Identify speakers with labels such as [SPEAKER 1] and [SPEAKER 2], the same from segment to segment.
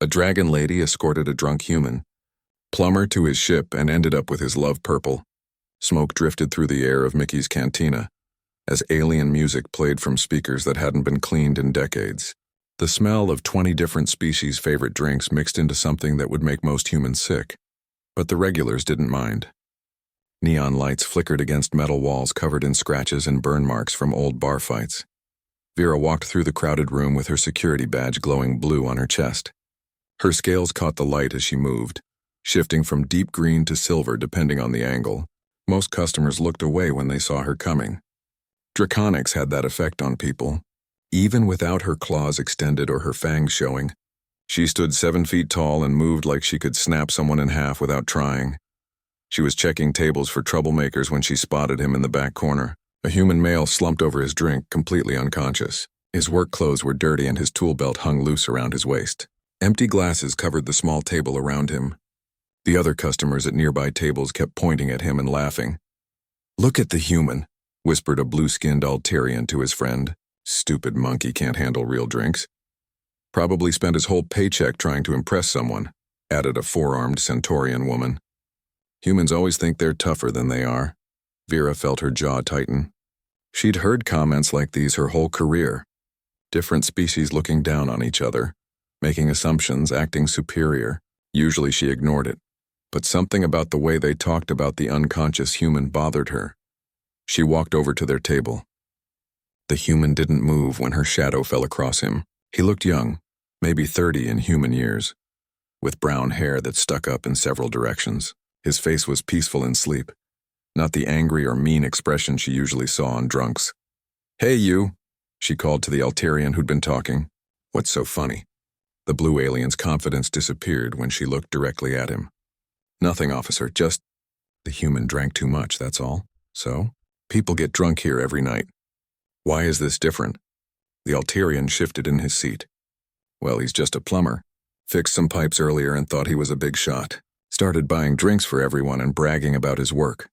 [SPEAKER 1] A dragon lady escorted a drunk human, Plumber, to his ship and ended up with his love purple. Smoke drifted through the air of Mickey's cantina as alien music played from speakers that hadn't been cleaned in decades. The smell of 20 different species' favorite drinks mixed into something that would make most humans sick. But the regulars didn't mind. Neon lights flickered against metal walls covered in scratches and burn marks from old bar fights. Vera walked through the crowded room with her security badge glowing blue on her chest. Her scales caught the light as she moved, shifting from deep green to silver depending on the angle. Most customers looked away when they saw her coming. Draconics had that effect on people. Even without her claws extended or her fangs showing, she stood 7 feet tall and moved like she could snap someone in half without trying. She was checking tables for troublemakers when she spotted him in the back corner. A human male slumped over his drink, completely unconscious. His work clothes were dirty and his tool belt hung loose around his waist. Empty glasses covered the small table around him. The other customers at nearby tables kept pointing at him and laughing. "Look at the human," whispered a blue-skinned Altarian to his friend. "Stupid monkey can't handle real drinks." "Probably spent his whole paycheck trying to impress someone," added a four-armed Centaurian woman. Humans always think they're tougher than they are. Vera felt her jaw tighten. She'd heard comments like these her whole career. Different species looking down on each other, making assumptions, acting superior. Usually she ignored it, but something about the way they talked about the unconscious human bothered her. She walked over to their table. The human didn't move when her shadow fell across him. He looked young, maybe 30 in human years, with brown hair that stuck up in several directions. His face was peaceful in sleep, not the angry or mean expression she usually saw on drunks. "Hey, you," she called to the Altarian who'd been talking. "What's so funny?" The blue alien's confidence disappeared when she looked directly at him. "Nothing, officer, just the human drank too much, that's all. So, people get drunk here every night. Why is this different?" The Altarian shifted in his seat. "Well, he's just a plumber. Fixed some pipes earlier and thought he was a big shot. Started buying drinks for everyone and bragging about his work."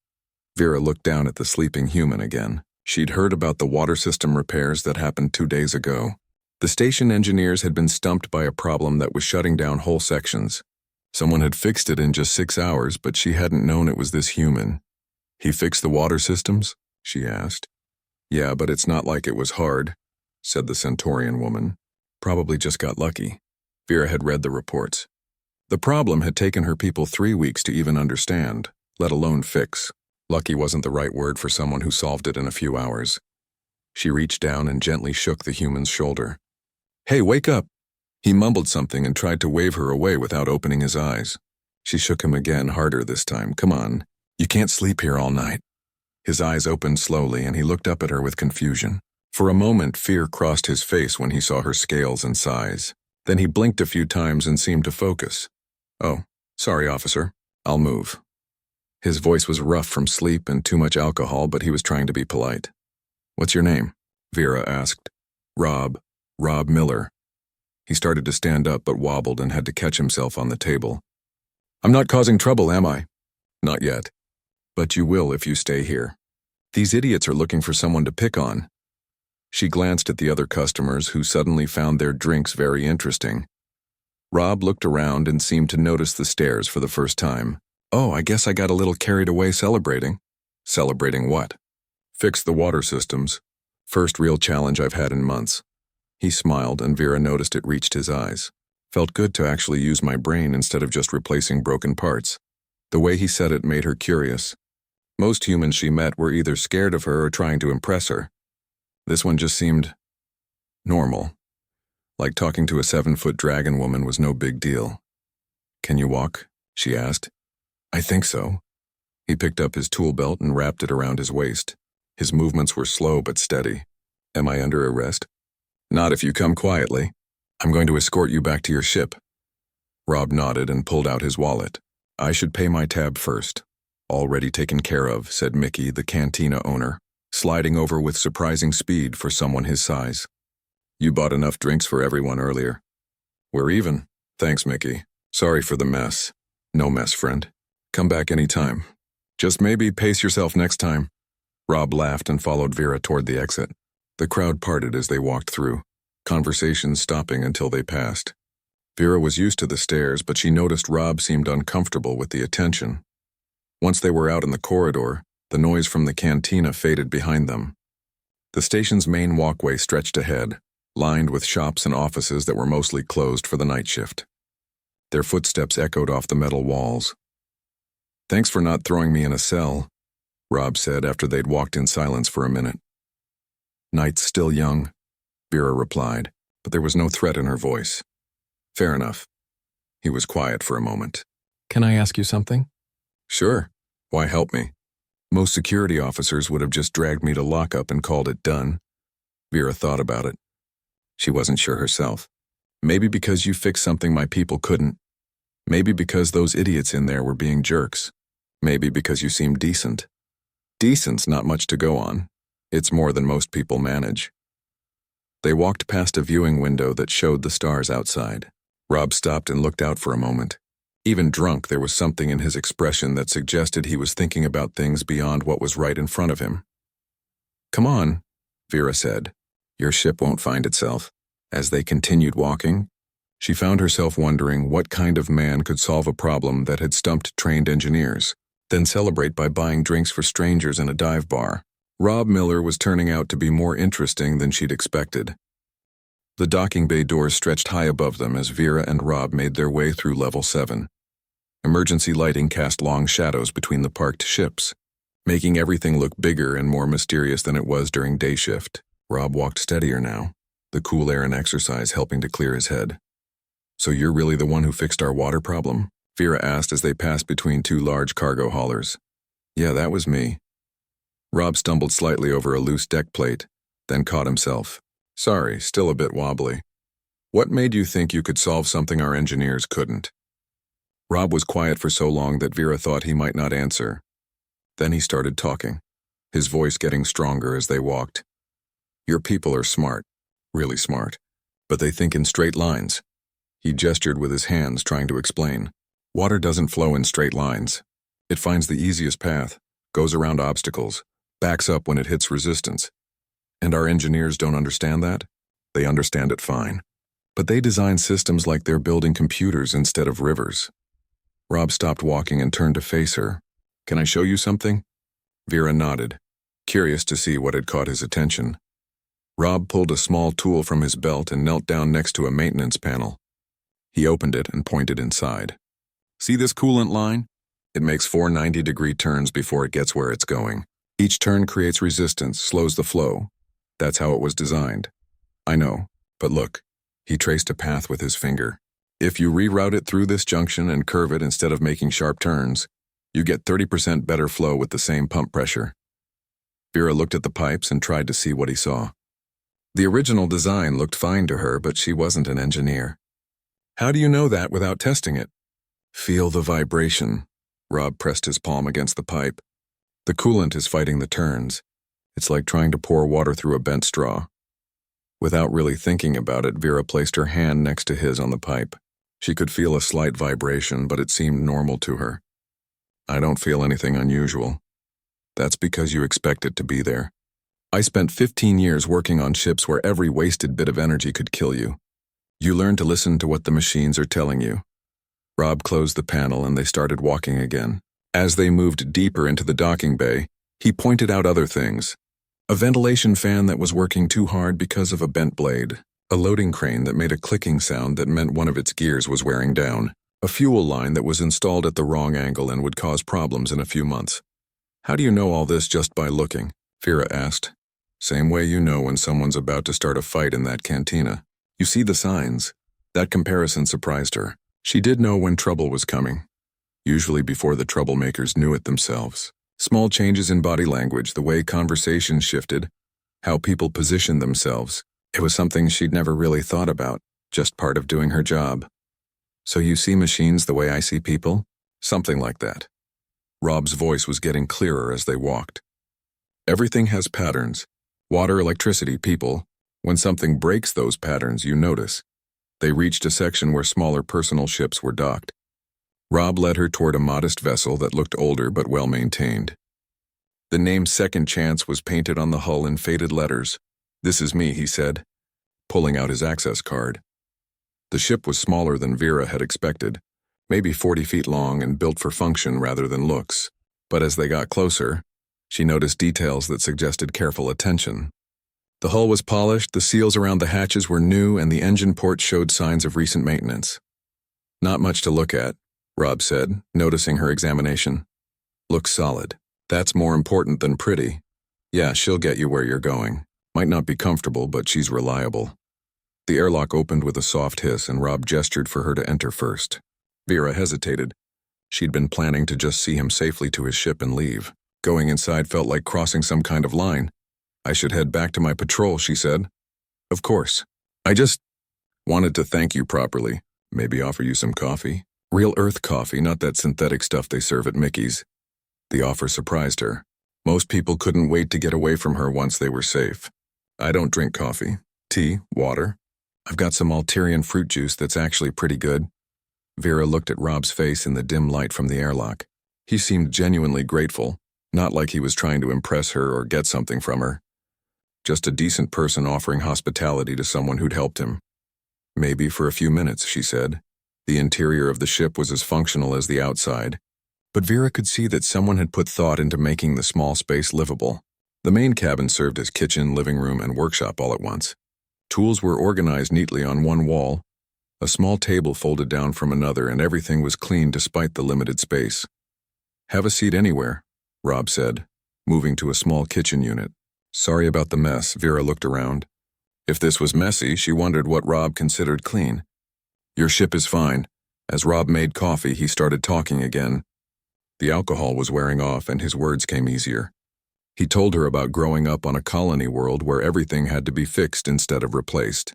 [SPEAKER 1] Vera looked down at the sleeping human again. She'd heard about the water system repairs that happened 2 days ago. The station engineers had been stumped by a problem that was shutting down whole sections. Someone had fixed it in just 6 hours, but she hadn't known it was this human. "He fixed the water systems?" she asked. "Yeah, but it's not like it was hard," said the Centaurian woman. "Probably just got lucky." Vera had read the reports. The problem had taken her people 3 weeks to even understand, let alone fix. Lucky wasn't the right word for someone who solved it in a few hours. She reached down and gently shook the human's shoulder. "Hey, wake up!" He mumbled something and tried to wave her away without opening his eyes. She shook him again, harder this time. "Come on, you can't sleep here all night." His eyes opened slowly and he looked up at her with confusion. For a moment, fear crossed his face when he saw her scales and size. Then he blinked a few times and seemed to focus. "Oh, sorry, officer. I'll move." His voice was rough from sleep and too much alcohol, but he was trying to be polite. "What's your name?" Vera asked. Rob Miller." He started to stand up but wobbled and had to catch himself on the table. "I'm not causing trouble, am I?" "Not yet. But you will if you stay here. These idiots are looking for someone to pick on." She glanced at the other customers who suddenly found their drinks very interesting. Rob looked around and seemed to notice the stares for the first time. "Oh, I guess I got a little carried away celebrating." "Celebrating what?" "Fixed the water systems. First real challenge I've had in months." He smiled and Vera noticed it reached his eyes. Felt good to actually use my brain instead of just replacing broken parts. The way he said it made her curious. Most humans she met were either scared of her or trying to impress her. This one just seemed normal. Like talking to a 7-foot dragon woman was no big deal. "Can you walk?" she asked. "I think so." He picked up his tool belt and wrapped it around his waist. His movements were slow but steady. "Am I under arrest?" "Not if you come quietly. I'm going to escort you back to your ship." Rob nodded and pulled out his wallet. "I should pay my tab first." "Already taken care of," said Mickey, the cantina owner, sliding over with surprising speed for someone his size. "You bought enough drinks for everyone earlier." "We're even. Thanks, Mickey. Sorry for the mess." "No mess, friend. Come back any time. Just maybe pace yourself next time." Rob laughed and followed Vera toward the exit. The crowd parted as they walked through, conversations stopping until they passed. Vera was used to the stairs, but she noticed Rob seemed uncomfortable with the attention. Once they were out in the corridor, the noise from the cantina faded behind them. The station's main walkway stretched ahead, lined with shops and offices that were mostly closed for the night shift. Their footsteps echoed off the metal walls. "Thanks for not throwing me in a cell," Rob said after they'd walked in silence for a minute. "Night's still young," Vera replied, but there was no threat in her voice. "Fair enough." He was quiet for a moment. "Can I ask you something?" "Sure. Why help me?" "Most security officers would have just dragged me to lockup and called it done." Vera thought about it. She wasn't sure herself. "Maybe because you fixed something my people couldn't. Maybe because those idiots in there were being jerks. Maybe because you seemed decent. Decent's not much to go on. It's more than most people manage." They walked past a viewing window that showed the stars outside. Rob stopped and looked out for a moment. Even drunk, there was something in his expression that suggested he was thinking about things beyond what was right in front of him. "Come on," Vera said. "Your ship won't find itself." As they continued walking, she found herself wondering what kind of man could solve a problem that had stumped trained engineers, then celebrate by buying drinks for strangers in a dive bar. Rob Miller was turning out to be more interesting than she'd expected. The docking bay doors stretched high above them as Vera and Rob made their way through level 7. Emergency lighting cast long shadows between the parked ships, making everything look bigger and more mysterious than it was during day shift. Rob walked steadier now, the cool air and exercise helping to clear his head. "So you're really the one who fixed our water problem?" Vera asked as they passed between two large cargo haulers. "Yeah, that was me." Rob stumbled slightly over a loose deck plate, then caught himself. "Sorry, still a bit wobbly. What made you think you could solve something our engineers couldn't?" Rob was quiet for so long that Vera thought he might not answer. Then he started talking, his voice getting stronger as they walked. "Your people are smart, really smart, but they think in straight lines." He gestured with his hands, trying to explain. "Water doesn't flow in straight lines. It finds the easiest path, goes around obstacles, backs up when it hits resistance. And our engineers don't understand that? They understand it fine. But they design systems like they're building computers instead of rivers." Rob stopped walking and turned to face her. "Can I show you something?" Vera nodded, curious to see what had caught his attention. Rob pulled a small tool from his belt and knelt down next to a maintenance panel. He opened it and pointed inside. "See this coolant line? It makes 4 90-degree turns before it gets where it's going. Each turn creates resistance, slows the flow. That's how it was designed." "I know, but look." He traced a path with his finger. "If you reroute it through this junction and curve it instead of making sharp turns, you get 30% better flow with the same pump pressure." Vera looked at the pipes and tried to see what he saw. The original design looked fine to her, but she wasn't an engineer. "How do you know that without testing it?" "Feel the vibration." Rob pressed his palm against the pipe. "The coolant is fighting the turns. It's like trying to pour water through a bent straw." Without really thinking about it, Vera placed her hand next to his on the pipe. She could feel a slight vibration, but it seemed normal to her. "I don't feel anything unusual." "That's because you expect it to be there. I spent 15 years working on ships where every wasted bit of energy could kill you. You learn to listen to what the machines are telling you." Rob closed the panel and they started walking again. As they moved deeper into the docking bay, he pointed out other things. A ventilation fan that was working too hard because of a bent blade. A loading crane that made a clicking sound that meant one of its gears was wearing down. A fuel line that was installed at the wrong angle and would cause problems in a few months. "How do you know all this just by looking?" Vera asked. "Same way you know when someone's about to start a fight in that cantina. You see the signs." That comparison surprised her. She did know when trouble was coming, usually before the troublemakers knew it themselves. Small changes in body language, the way conversations shifted, how people positioned themselves. It was something she'd never really thought about, just part of doing her job. "So you see machines the way I see people?" "Something like that." Rob's voice was getting clearer as they walked. "Everything has patterns. Water, electricity, people. When something breaks those patterns, you notice." They reached a section where smaller personal ships were docked. Rob led her toward a modest vessel that looked older but well-maintained. The name Second Chance was painted on the hull in faded letters. "This is me," he said, pulling out his access card. The ship was smaller than Vera had expected, maybe 40 feet long and built for function rather than looks. But as they got closer, she noticed details that suggested careful attention. The hull was polished, the seals around the hatches were new, and the engine port showed signs of recent maintenance. "Not much to look at," Rob said, noticing her examination. "Looks solid. That's more important than pretty. Yeah, she'll get you where you're going. Might not be comfortable, but she's reliable." The airlock opened with a soft hiss, and Rob gestured for her to enter first. Vera hesitated. She'd been planning to just see him safely to his ship and leave. Going inside felt like crossing some kind of line. "I should head back to my patrol," she said. "Of course. I just wanted to thank you properly. Maybe offer you some coffee? Real Earth coffee, not that synthetic stuff they serve at Mickey's." The offer surprised her. Most people couldn't wait to get away from her once they were safe. "I don't drink coffee. Tea, water. I've got some Alterian fruit juice that's actually pretty good." Vera looked at Rob's face in the dim light from the airlock. He seemed genuinely grateful, not like he was trying to impress her or get something from her. Just a decent person offering hospitality to someone who'd helped him. "Maybe for a few minutes," she said. The interior of the ship was as functional as the outside, but Vera could see that someone had put thought into making the small space livable. The main cabin served as kitchen, living room, and workshop all at once. Tools were organized neatly on one wall, a small table folded down from another, and everything was clean despite the limited space. "Have a seat anywhere," Rob said, moving to a small kitchen unit. "Sorry about the mess," Vera looked around. If this was messy, she wondered what Rob considered clean. "Your ship is fine." As Rob made coffee, he started talking again. The alcohol was wearing off, and his words came easier. He told her about growing up on a colony world where everything had to be fixed instead of replaced.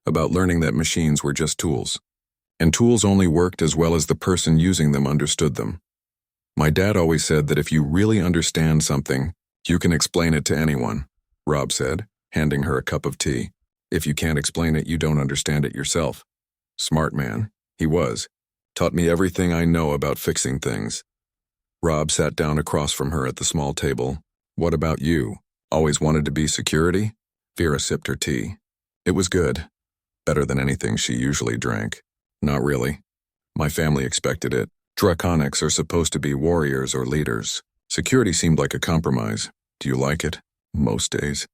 [SPEAKER 1] About learning that machines were just tools, and tools only worked as well as the person using them understood them. "My dad always said that if you really understand something, you can explain it to anyone," Rob said, handing her a cup of tea. "If you can't explain it, you don't understand it yourself." Smart man, he was. Taught me everything I know about fixing things. Rob sat down across from her at the small table. "What about you? Always wanted to be security?" Vera sipped her tea. It was good. Better than anything she usually drank. "Not really. My family expected it. Draconics are supposed to be warriors or leaders. Security seemed like a compromise. Do you like it?" "Most days.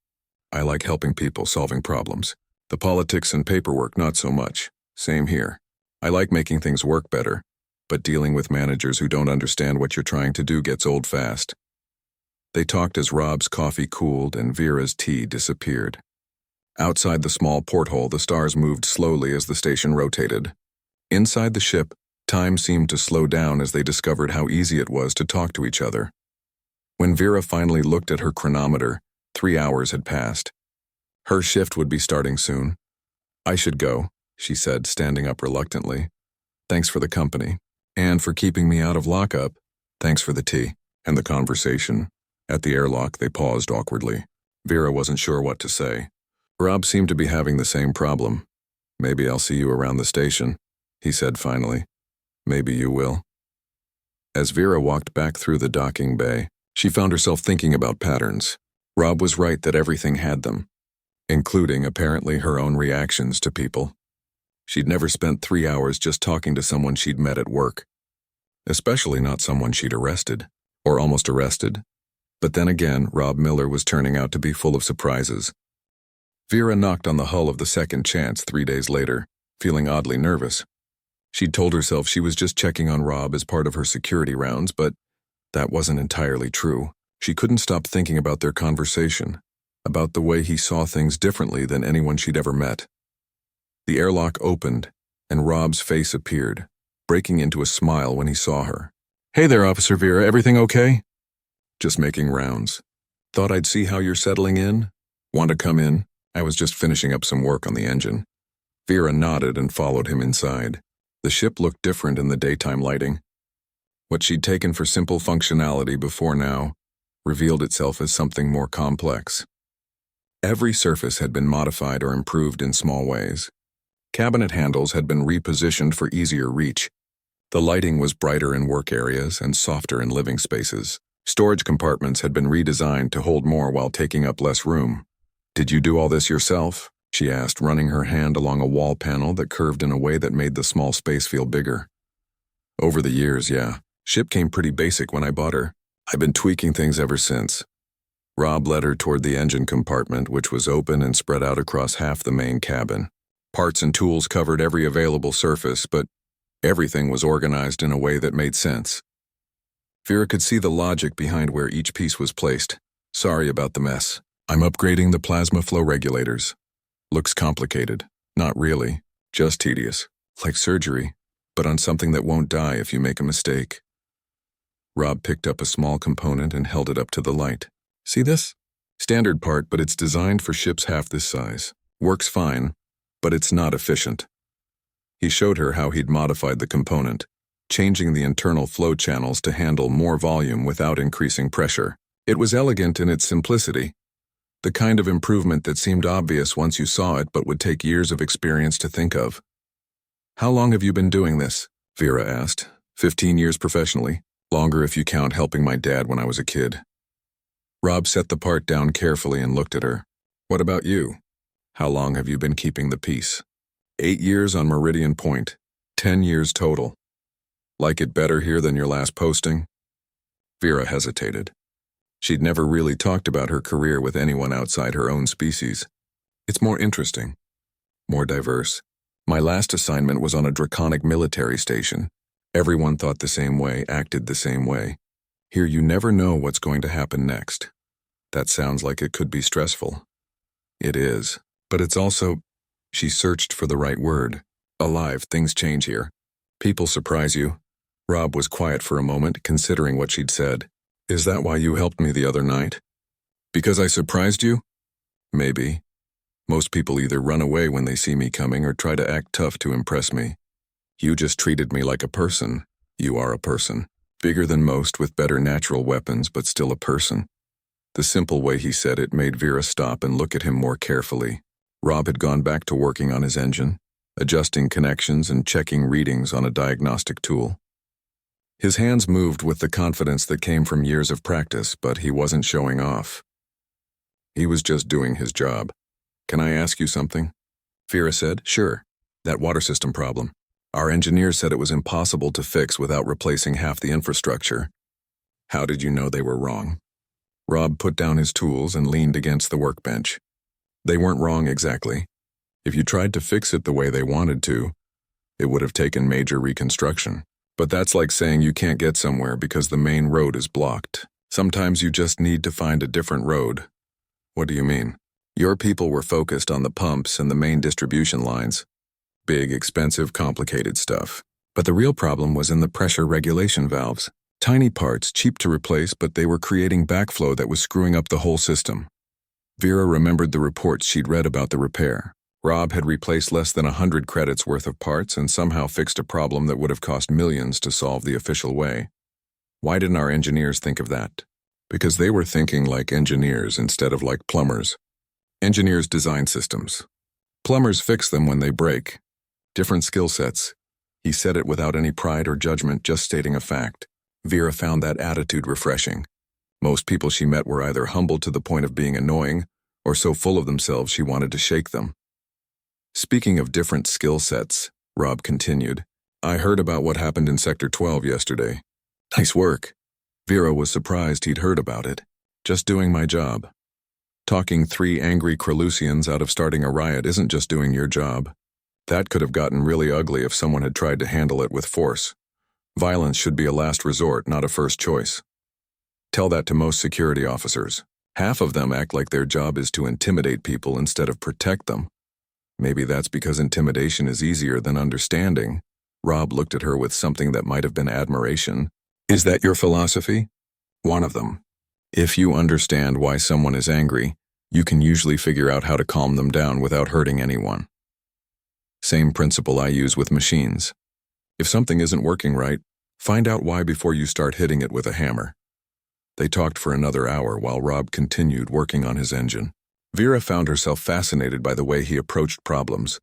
[SPEAKER 1] I like helping people, solving problems. The politics and paperwork, not so much. Same here. I like making things work better, but dealing with managers who don't understand what you're trying to do gets old fast." They talked as Rob's coffee cooled and Vera's tea disappeared. Outside the small porthole, the stars moved slowly as the station rotated. Inside the ship, time seemed to slow down as they discovered how easy it was to talk to each other. When Vera finally looked at her chronometer, 3 hours had passed. Her shift would be starting soon. "I should go," she said, standing up reluctantly. "Thanks for the company. And for keeping me out of lockup. Thanks for the tea." And the conversation. At the airlock, they paused awkwardly. Vera wasn't sure what to say. Rob seemed to be having the same problem. "Maybe I'll see you around the station," he said finally. "Maybe you will." As Vera walked back through the docking bay, she found herself thinking about patterns. Rob was right that everything had them, including apparently her own reactions to people. She'd never spent 3 hours just talking to someone she'd met at work, especially not someone she'd arrested, or almost arrested. But then again, Rob Miller was turning out to be full of surprises. Vera knocked on the hull of the Second Chance 3 days later, feeling oddly nervous. She'd told herself she was just checking on Rob as part of her security rounds, but that wasn't entirely true. She couldn't stop thinking about their conversation, about the way he saw things differently than anyone she'd ever met. The airlock opened, and Rob's face appeared, breaking into a smile when he saw her. "Hey there, Officer Vera, everything okay?" "Just making rounds. Thought I'd see how you're settling in. Want to come in? I was just finishing up some work on the engine." Vera nodded and followed him inside. The ship looked different in the daytime lighting. What she'd taken for simple functionality before now revealed itself as something more complex. Every surface had been modified or improved in small ways. Cabinet handles had been repositioned for easier reach. The lighting was brighter in work areas and softer in living spaces. Storage compartments had been redesigned to hold more while taking up less room. "Did you do all this yourself?" she asked, running her hand along a wall panel that curved in a way that made the small space feel bigger. Over the years, yeah. Ship came pretty basic when I bought her. I've been tweaking things ever since. Rob led her toward the engine compartment, which was open and spread out across half the main cabin. Parts and tools covered every available surface, but everything was organized in a way that made sense. Vera could see the logic behind where each piece was placed. Sorry about the mess. I'm upgrading the plasma flow regulators. Looks complicated. Not really. Just tedious. Like surgery, but on something that won't die if you make a mistake. Rob picked up a small component and held it up to the light. See this? Standard part, but it's designed for ships half this size. Works fine, but it's not efficient. He showed her how he'd modified the component, changing the internal flow channels to handle more volume without increasing pressure. It was elegant in its simplicity, the kind of improvement that seemed obvious once you saw it but would take years of experience to think of. How long have you been doing this? Vera asked. 15 years professionally. Longer if you count helping my dad when I was a kid. Rob set the part down carefully and looked at her. What about you? How long have you been keeping the peace? 8 years on Meridian Point. 10 years total. Like it better here than your last posting? Vera hesitated. She'd never really talked about her career with anyone outside her own species. It's more interesting. More diverse. My last assignment was on a draconic military station. Everyone thought the same way, acted the same way. Here you never know what's going to happen next. That sounds like it could be stressful. It is, but it's also... She searched for the right word. Alive, things change here. People surprise you. Rob was quiet for a moment, considering what she'd said. Is that why you helped me the other night? Because I surprised you? Maybe. Most people either run away when they see me coming or try to act tough to impress me. You just treated me like a person. You are a person. Bigger than most, with better natural weapons, but still a person. The simple way he said it made Vera stop and look at him more carefully. Rob had gone back to working on his engine, adjusting connections and checking readings on a diagnostic tool. His hands moved with the confidence that came from years of practice, but he wasn't showing off. He was just doing his job. Can I ask you something? Vera said, sure. That water system problem. Our engineers said it was impossible to fix without replacing half the infrastructure. How did you know they were wrong? Rob put down his tools and leaned against the workbench. They weren't wrong exactly. If you tried to fix it the way they wanted to, it would have taken major reconstruction. But that's like saying you can't get somewhere because the main road is blocked. Sometimes you just need to find a different road. What do you mean? Your people were focused on the pumps and the main distribution lines. Big, expensive, complicated stuff. But the real problem was in the pressure regulation valves. Tiny parts, cheap to replace, but they were creating backflow that was screwing up the whole system. Vera remembered the reports she'd read about the repair. Rob had replaced less than 100 credits worth of parts and somehow fixed a problem that would have cost millions to solve the official way. Why didn't our engineers think of that? Because they were thinking like engineers instead of like plumbers. Engineers design systems. Plumbers fix them when they break. Different skill sets. He said it without any pride or judgment, just stating a fact. Vera found that attitude refreshing. Most people she met were either humble to the point of being annoying, or so full of themselves she wanted to shake them. Speaking of different skill sets, Rob continued, I heard about what happened in Sector 12 yesterday. Nice work. Vera was surprised he'd heard about it. Just doing my job. Talking 3 angry Krolusians out of starting a riot isn't just doing your job. That could have gotten really ugly if someone had tried to handle it with force. Violence should be a last resort, not a first choice. Tell that to most security officers. Half of them act like their job is to intimidate people instead of protect them. Maybe that's because intimidation is easier than understanding. Rob looked at her with something that might have been admiration. Is that your philosophy? One of them. If you understand why someone is angry, you can usually figure out how to calm them down without hurting anyone. Same principle I use with machines. If something isn't working right, find out why before you start hitting it with a hammer. They talked for another hour while Rob continued working on his engine. Vera found herself fascinated by the way he approached problems,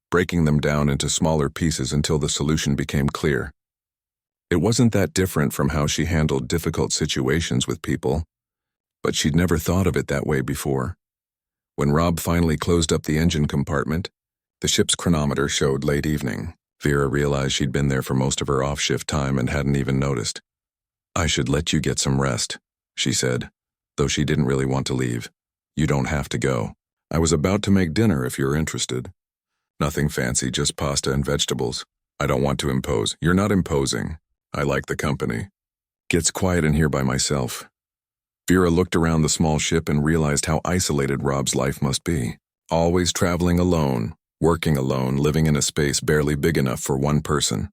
[SPEAKER 1] breaking them down into smaller pieces until the solution became clear. It wasn't that different from how she handled difficult situations with people, but she'd never thought of it that way before. When Rob finally closed up the engine compartment, the ship's chronometer showed late evening. Vera realized she'd been there for most of her off-shift time and hadn't even noticed. "I should let you get some rest," she said, though she didn't really want to leave. "You don't have to go. I was about to make dinner if you're interested. Nothing fancy, just pasta and vegetables. I don't want to impose." "You're not imposing. I like the company. Gets quiet in here by myself." Vera looked around the small ship and realized how isolated Rob's life must be. Always traveling alone, working alone, living in a space barely big enough for one person.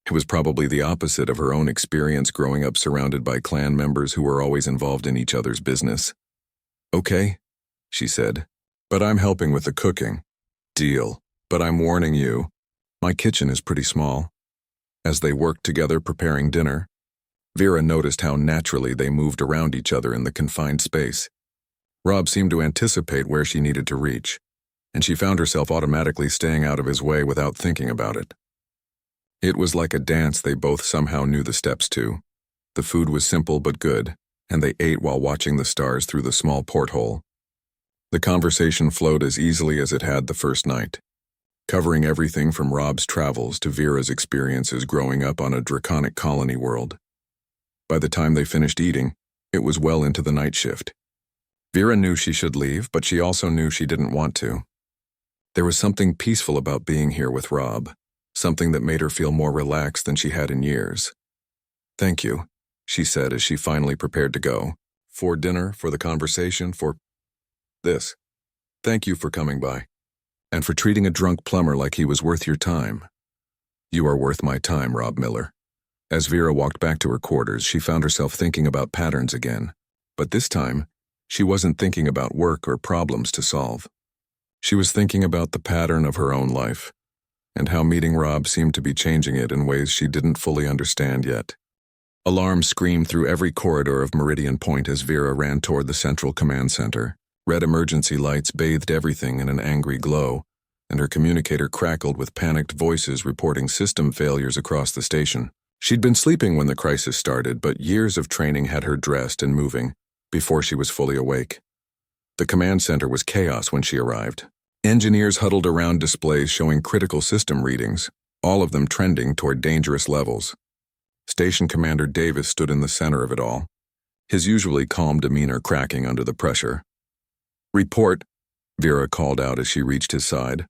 [SPEAKER 1] It was probably the opposite of her own experience growing up surrounded by clan members who were always involved in each other's business. "Okay," she said, "but I'm helping with the cooking." "Deal. But I'm warning you, my kitchen is pretty small." As they worked together preparing dinner, Vera noticed how naturally they moved around each other in the confined space. Rob seemed to anticipate where she needed to reach, and she found herself automatically staying out of his way without thinking about it. It was like a dance they both somehow knew the steps to. The food was simple but good, and they ate while watching the stars through the small porthole. The conversation flowed as easily as it had the first night, covering everything from Rob's travels to Vera's experiences growing up on a draconic colony world. By the time they finished eating, it was well into the night shift. Vera knew she should leave, but she also knew she didn't want to. There was something peaceful about being here with Rob, something that made her feel more relaxed than she had in years. "Thank you," she said as she finally prepared to go. "For dinner, for the conversation, for this. Thank you for coming by. And for treating a drunk plumber like he was worth your time." "You are worth my time, Rob Miller." As Vera walked back to her quarters, she found herself thinking about patterns again. But this time, she wasn't thinking about work or problems to solve. She was thinking about the pattern of her own life, and how meeting Rob seemed to be changing it in ways she didn't fully understand yet. Alarms screamed through every corridor of Meridian Point as Vera ran toward the central command center. Red emergency lights bathed everything in an angry glow, and her communicator crackled with panicked voices reporting system failures across the station. She'd been sleeping when the crisis started, but years of training had her dressed and moving before she was fully awake. The command center was chaos when she arrived. Engineers huddled around displays showing critical system readings, all of them trending toward dangerous levels. Station Commander Davis stood in the center of it all, his usually calm demeanor cracking under the pressure. "Report," Vera called out as she reached his side.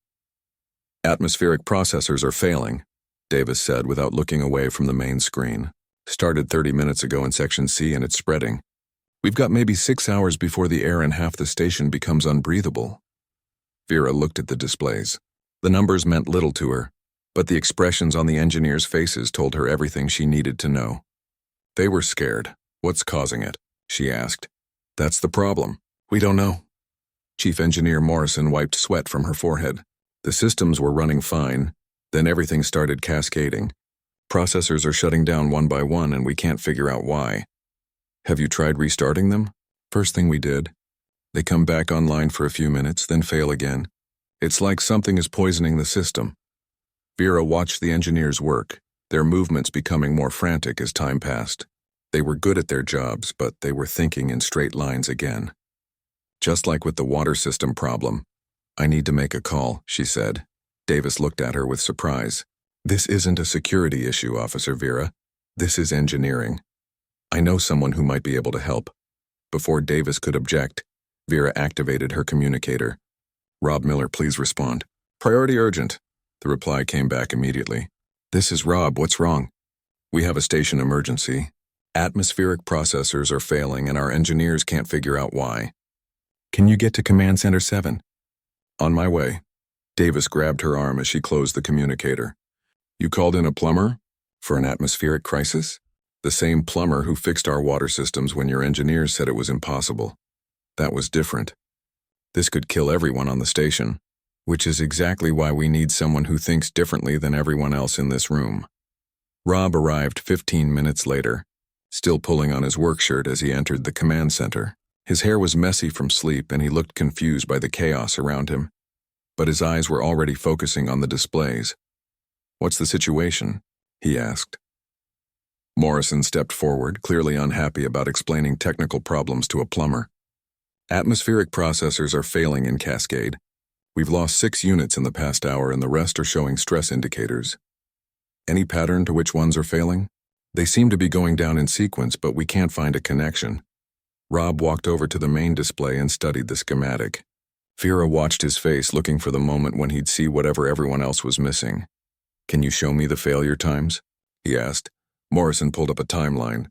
[SPEAKER 1] "Atmospheric processors are failing," Davis said without looking away from the main screen. "Started 30 minutes ago in Section C and it's spreading. We've got maybe 6 hours before the air in half the station becomes unbreathable." Vera looked at the displays. The numbers meant little to her, but the expressions on the engineers' faces told her everything she needed to know. They were scared. "What's causing it?" she asked. "That's the problem. We don't know." Chief Engineer Morrison wiped sweat from her forehead. "The systems were running fine, then everything started cascading. Processors are shutting down one by one and we can't figure out why." "Have you tried restarting them?" "First thing we did. They come back online for a few minutes, then fail again. It's like something is poisoning the system." Vera watched the engineers work, their movements becoming more frantic as time passed. They were good at their jobs, but they were thinking in straight lines again. "Just like with the water system problem. I need to make a call," she said. Davis looked at her with surprise. "This isn't a security issue, Officer Vera. This is engineering. I know someone who might be able to help." Before Davis could object, Vera activated her communicator. "Rob Miller, please respond." "Priority urgent." The reply came back immediately. "This is Rob. What's wrong?" "We have a station emergency. Atmospheric processors are failing and our engineers can't figure out why." "Can you get to Command Center 7? "On my way." Davis grabbed her arm as she closed the communicator. "You called in a plumber? For an atmospheric crisis? The same plumber who fixed our water systems when your engineers said it was impossible. That was different. This could kill everyone on the station, which is exactly why we need someone who thinks differently than everyone else in this room." Rob arrived 15 minutes later, still pulling on his work shirt as he entered the command center. His hair was messy from sleep and he looked confused by the chaos around him, but his eyes were already focusing on the displays. "What's the situation?" he asked. Morrison stepped forward, clearly unhappy about explaining technical problems to a plumber. Atmospheric processors are failing in cascade. We've lost 6 units in the past hour and the rest are showing stress indicators. Any pattern to which ones are failing? They seem to be going down in sequence, but we can't find a connection. Rob walked over to the main display and studied the schematic. Vera watched his face, looking for the moment when he'd see whatever everyone else was missing. "Can you show me the failure times?" he asked. Morrison pulled up a timeline.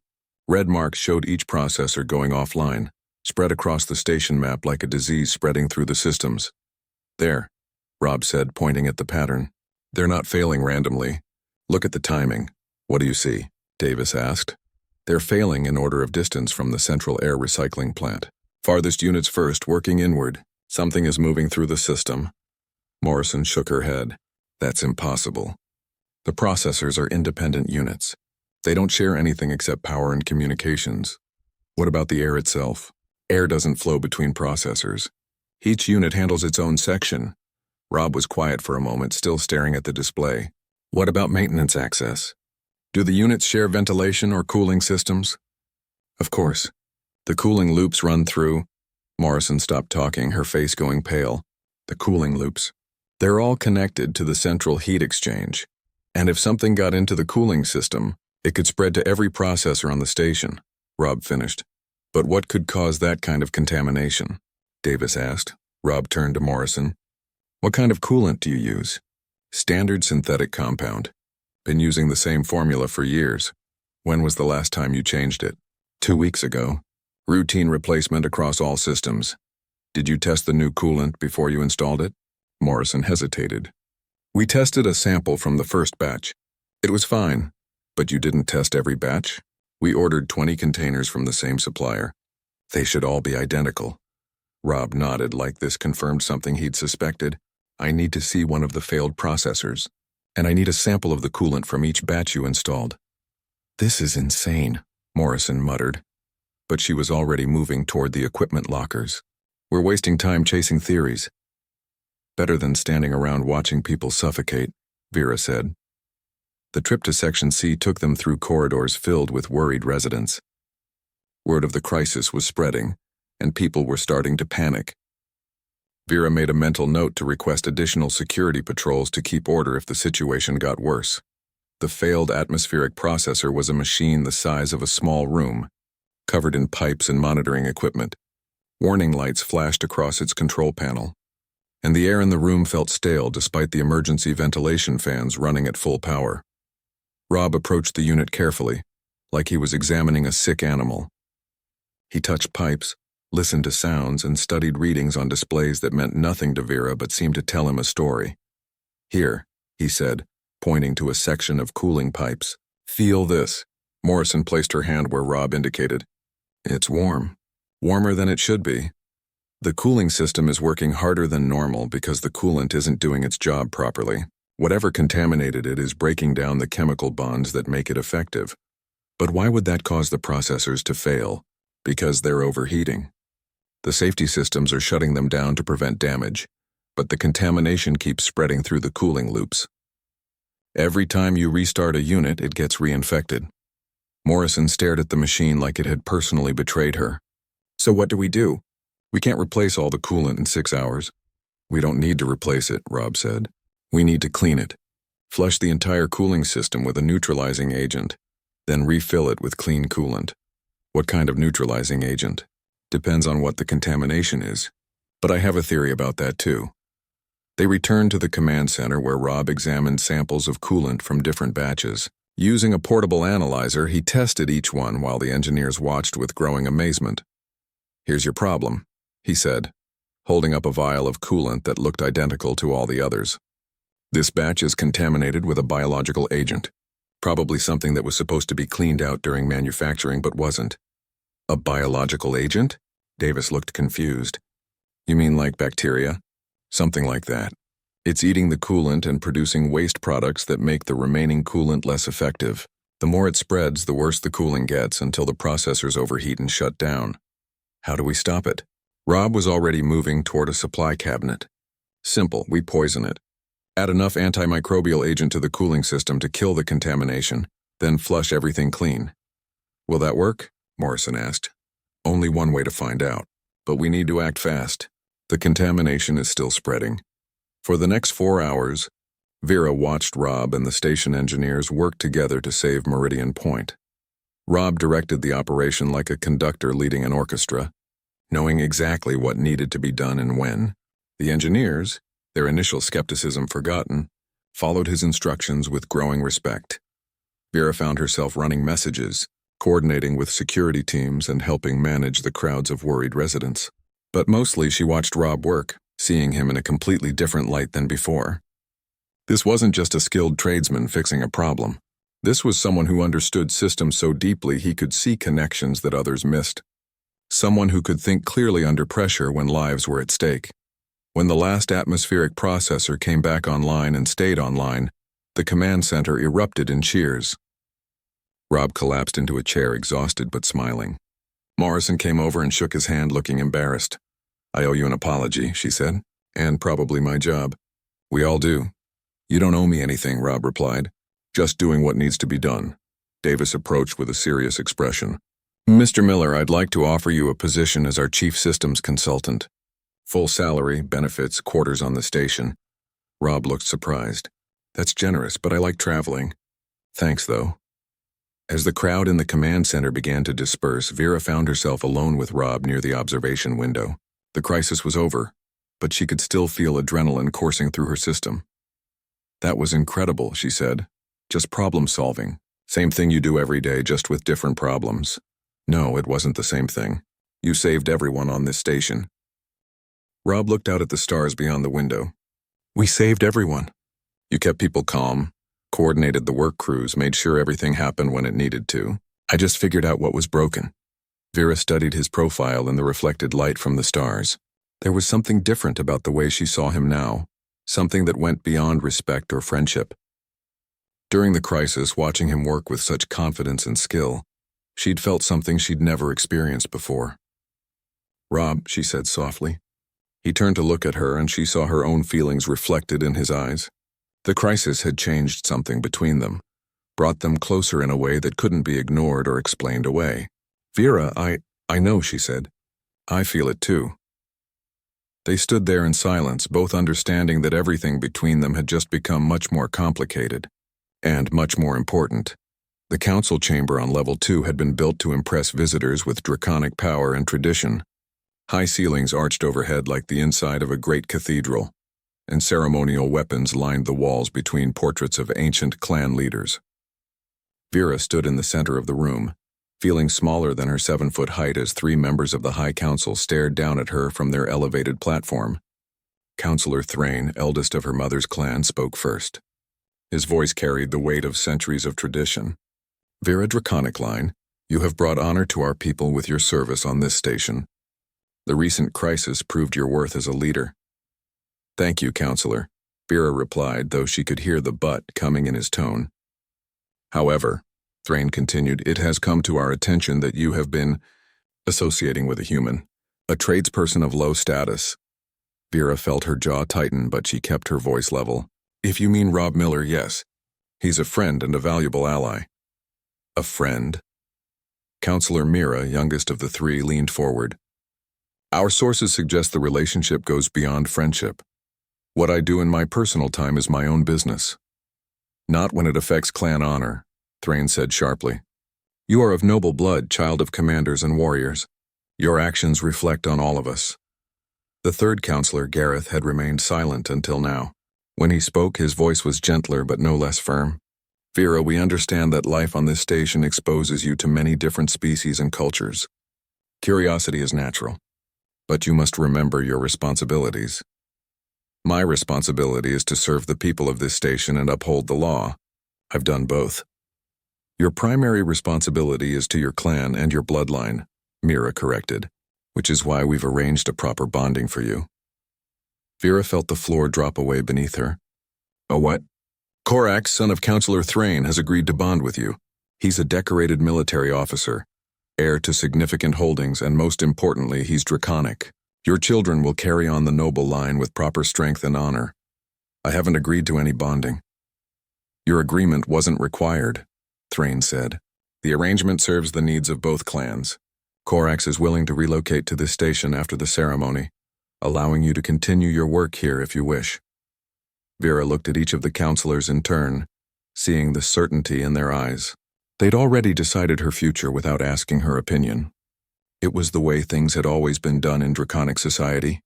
[SPEAKER 1] Red marks showed each processor going offline, spread across the station map like a disease spreading through the systems. "There," Rob said, pointing at the pattern. "They're not failing randomly. Look at the timing." "What do you see?" Davis asked. "They're failing in order of distance from the central air recycling plant. Farthest units first, working inward. Something is moving through the system." Morrison shook her head. "That's impossible. The processors are independent units. They don't share anything except power and communications." "What about the air itself?" "Air doesn't flow between processors. Each unit handles its own section." Rob was quiet for a moment, still staring at the display. "What about maintenance access? Do the units share ventilation or cooling systems?" "Of course. The cooling loops run through." Morrison stopped talking, her face going pale. "The cooling loops. They're all connected to the central heat exchange. And if something got into the cooling system, it could spread to every processor on the station," Rob finished. "But what could cause that kind of contamination?" Davis asked. Rob turned to Morrison. "What kind of coolant do you use?" "Standard synthetic compound. Been using the same formula for years." "When was the last time you changed it?" 2 weeks ago. Routine replacement across all systems." "Did you test the new coolant before you installed it?" Morrison hesitated. "We tested a sample from the first batch. It was fine. But you didn't test every batch? We ordered 20 containers from the same supplier. They should all be identical." Rob nodded like this confirmed something he'd suspected. "I need to see one of the failed processors. And I need a sample of the coolant from each batch you installed." "This is insane," Morrison muttered. But she was already moving toward the equipment lockers. "We're wasting time chasing theories." "Better than standing around watching people suffocate," Vera said. The trip to Section C took them through corridors filled with worried residents. Word of the crisis was spreading, and people were starting to panic. Vera made a mental note to request additional security patrols to keep order if the situation got worse. The failed atmospheric processor was a machine the size of a small room, covered in pipes and monitoring equipment. Warning lights flashed across its control panel, and the air in the room felt stale despite the emergency ventilation fans running at full power. Rob approached the unit carefully, like he was examining a sick animal. He touched pipes, listened to sounds, and studied readings on displays that meant nothing to Vera but seemed to tell him a story. "Here," he said, pointing to a section of cooling pipes. "Feel this." Morrison placed her hand where Rob indicated. "It's warm. Warmer than it should be. The cooling system is working harder than normal because the coolant isn't doing its job properly. Whatever contaminated it is breaking down the chemical bonds that make it effective. But why would that cause the processors to fail? Because they're overheating. The safety systems are shutting them down to prevent damage, but the contamination keeps spreading through the cooling loops. Every time you restart a unit, it gets reinfected." Morrison stared at the machine like it had personally betrayed her. "So what do we do? We can't replace all the coolant in 6 hours." "We don't need to replace it," Rob said. "We need to clean it. Flush the entire cooling system with a neutralizing agent, then refill it with clean coolant." "What kind of neutralizing agent?" "Depends on what the contamination is. But I have a theory about that too." They returned to the command center where Rob examined samples of coolant from different batches. Using a portable analyzer, he tested each one while the engineers watched with growing amazement. "Here's your problem," he said, holding up a vial of coolant that looked identical to all the others. "This batch is contaminated with a biological agent, probably something that was supposed to be cleaned out during manufacturing but wasn't." "A biological agent?" Davis looked confused. "You mean like bacteria?" "Something like that. It's eating the coolant and producing waste products that make the remaining coolant less effective. The more it spreads, the worse the cooling gets until the processors overheat and shut down." "How do we stop it?" Rob was already moving toward a supply cabinet. "Simple, we poison it. Add enough antimicrobial agent to the cooling system to kill the contamination, then flush everything clean." "Will that work?" Morrison asked. "Only one way to find out." but we need to act fast. The contamination is still spreading. For the next 4 hours, Vera watched Rob and the station engineers work together to save Meridian Point. Rob directed the operation like a conductor leading an orchestra, knowing exactly what needed to be done and when. The engineers, their initial skepticism forgotten, followed his instructions with growing respect. Vera found herself running messages, coordinating with security teams and helping manage the crowds of worried residents. But mostly she watched Rob work, seeing him in a completely different light than before. This wasn't just a skilled tradesman fixing a problem. This was someone who understood systems so deeply he could see connections that others missed. Someone who could think clearly under pressure when lives were at stake. When the last atmospheric processor came back online and stayed online, the command center erupted in cheers. Rob collapsed into a chair, exhausted but smiling. Morrison came over and shook his hand, looking embarrassed. "I owe you an apology," she said, "and probably my job." "We all do." "You don't owe me anything," Rob replied. "Just doing what needs to be done." Davis approached with a serious expression. "Mr. Miller, I'd like to offer you a position as our chief systems consultant. Full salary, benefits, quarters on the station." Rob looked surprised. "That's generous, but I like traveling." "Thanks, though." As the crowd in the command center began to disperse, Vera found herself alone with Rob near the observation window. The crisis was over, but she could still feel adrenaline coursing through her system. "That was incredible," she said. "Just problem solving. Same thing you do every day, just with different problems." "No, it wasn't the same thing. You saved everyone on this station." Rob looked out at the stars beyond the window. "We saved everyone." "You kept people calm, coordinated the work crews, made sure everything happened when it needed to. I just figured out what was broken." Vera studied his profile in the reflected light from the stars. There was something different about the way she saw him now, something that went beyond respect or friendship. During the crisis, watching him work with such confidence and skill, she'd felt something she'd never experienced before. "Rob," she said softly. He turned to look at her, and she saw her own feelings reflected in his eyes. The crisis had changed something between them, brought them closer in a way that couldn't be ignored or explained away. "Vera, I know," she said. "I feel it too." They stood there in silence, both understanding that everything between them had just become much more complicated. And much more important. The council chamber on level 2 had been built to impress visitors with draconic power and tradition. High ceilings arched overhead like the inside of a great cathedral, and ceremonial weapons lined the walls between portraits of ancient clan leaders. Vera stood in the center of the room, feeling smaller than her 7-foot height as 3 members of the High Council stared down at her from their elevated platform. Councillor Thrain, eldest of her mother's clan, spoke first. His voice carried the weight of centuries of tradition. "Vera Draconic Line, you have brought honor to our people with your service on this station. The recent crisis proved your worth as a leader." "Thank you, Counselor," Vera replied, though she could hear the "but" coming in his tone. "However," Thrain continued, "it has come to our attention that you have been associating with a human, a tradesperson of low status." Vera felt her jaw tighten, but she kept her voice level. "If you mean Rob Miller, yes. He's a friend and a valuable ally." "A friend?" Counselor Mira, youngest of the 3, leaned forward. "Our sources suggest the relationship goes beyond friendship. What I do in my personal time is my own business." "Not when it affects clan honor," Thrain said sharply. "You are of noble blood, child of commanders and warriors. Your actions reflect on all of us." The 3rd counselor, Gareth, had remained silent until now. When he spoke, his voice was gentler but no less firm. "Vera, we understand that life on this station exposes you to many different species and cultures. Curiosity is natural, but you must remember your responsibilities. My responsibility is to serve the people of this station and uphold the law. I've done both. Your primary responsibility is to your clan and your bloodline," Mira corrected, "which is why we've arranged a proper bonding for you." Vera felt the floor drop away beneath her. "A what?" "Korak, son of Counselor Thrain, has agreed to bond with you. He's a decorated military officer, heir to significant holdings, and most importantly, he's draconic. Your children will carry on the noble line with proper strength and honor. I haven't agreed to any bonding." "Your agreement wasn't required," Thrain said. "The arrangement serves the needs of both clans. Corax is willing to relocate to this station after the ceremony, allowing you to continue your work here if you wish. Vera looked at each of the counselors in turn, seeing the certainty in their eyes. They'd already decided her future without asking her opinion. It was the way things had always been done in Draconic society,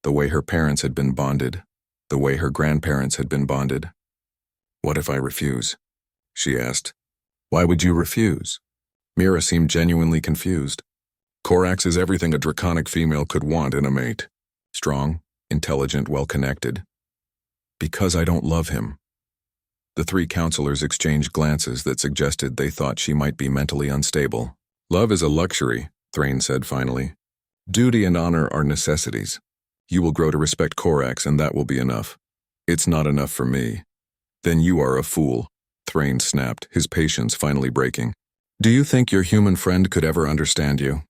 [SPEAKER 1] the way her parents had been bonded, the way her grandparents had been bonded. "What if I refuse?" she asked. "Why would you refuse?" Mira seemed genuinely confused. Corax is everything a Draconic female could want in a mate. Strong, intelligent, well-connected. "Because I don't love him." The three counselors exchanged glances that suggested they thought she might be mentally unstable. "Love is a luxury," Thrain said finally. "Duty and honor are necessities. You will grow to respect Corax and that will be enough. It's not enough for me." "Then you are a fool," Thrain snapped, his patience finally breaking. "Do you think your human friend could ever understand you?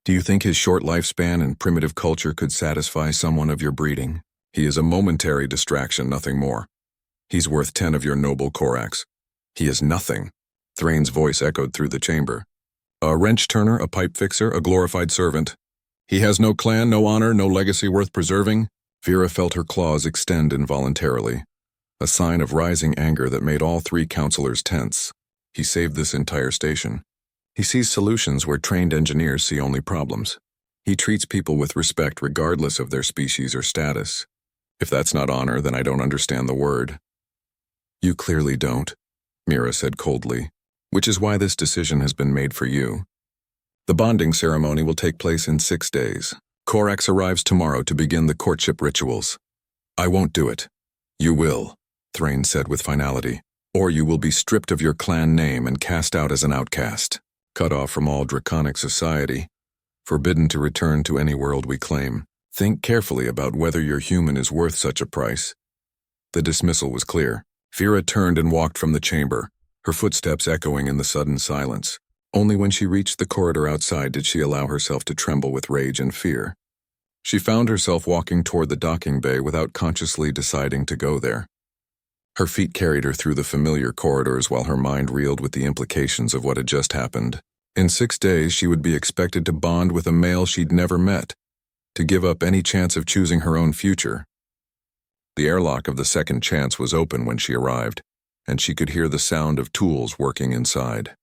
[SPEAKER 1] Do you think his short lifespan and primitive culture could satisfy someone of your breeding? He is a momentary distraction, nothing more. He's worth 10 of your noble Corax." "He is nothing," Thrain's voice echoed through the chamber. "A wrench turner, a pipe fixer, a glorified servant. He has no clan, no honor, no legacy worth preserving." Vera felt her claws extend involuntarily, a sign of rising anger that made all three counselors tense. He saved this entire station. He sees solutions where trained engineers see only problems. He treats people with respect regardless of their species or status. If that's not honor, then I don't understand the word. "You clearly don't," Mira said coldly, "which is why this decision has been made for you. The bonding ceremony will take place in 6 days. Corax arrives tomorrow to begin the courtship rituals." "I won't do it." "You will," Thrain said with finality, "or you will be stripped of your clan name and cast out as an outcast, cut off from all Draconic society, forbidden to return to any world we claim. Think carefully about whether your human is worth such a price." The dismissal was clear. Vera turned and walked from the chamber, her footsteps echoing in the sudden silence. Only when she reached the corridor outside did she allow herself to tremble with rage and fear. She found herself walking toward the docking bay without consciously deciding to go there. Her feet carried her through the familiar corridors while her mind reeled with the implications of what had just happened. In 6 days, she would be expected to bond with a male she'd never met, to give up any chance of choosing her own future. The airlock of the second chance was open when she arrived, and she could hear the sound of tools working inside.